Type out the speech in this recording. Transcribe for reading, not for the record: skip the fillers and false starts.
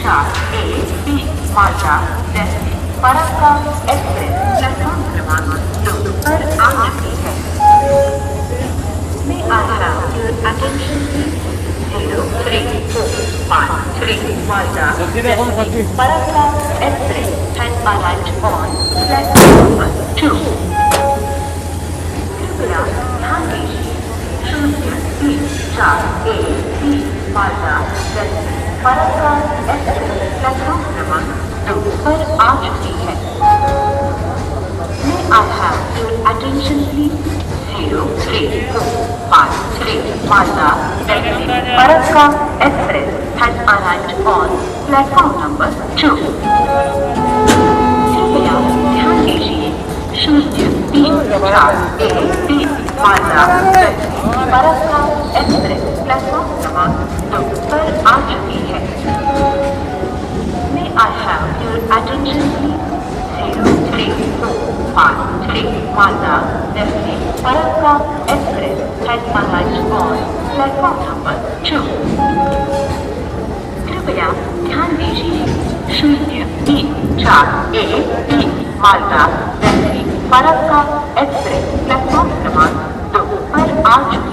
4 A B Malda Delhi Farakka express platform क्रमांक 2 पर आ चुकी है। May I have your attention please? 0353 Malda Delhi Farakka Express has arrived on platform number 2. कृपया ध्यान दीजिए 034 A B Malda Delhi Farakka express platform क्रमांक 2 पर आ चुकी है। May I have your attention please? 0353 Malda Delhi Farakka Express has arrived on platform number 2. कृपया ध्यान दीजिए 034 A B Malda Delhi Farakka Express platform क्रमांक 2 पर आ चुकी है। May I have your attention please? 0353 Malda Delhi Farakka Express has arrived on platform number 2. कृपया ध्यान दीजिए 034 A B Malda Delhi Farakka express platform क्रमांक 2 पर आ चुकी है।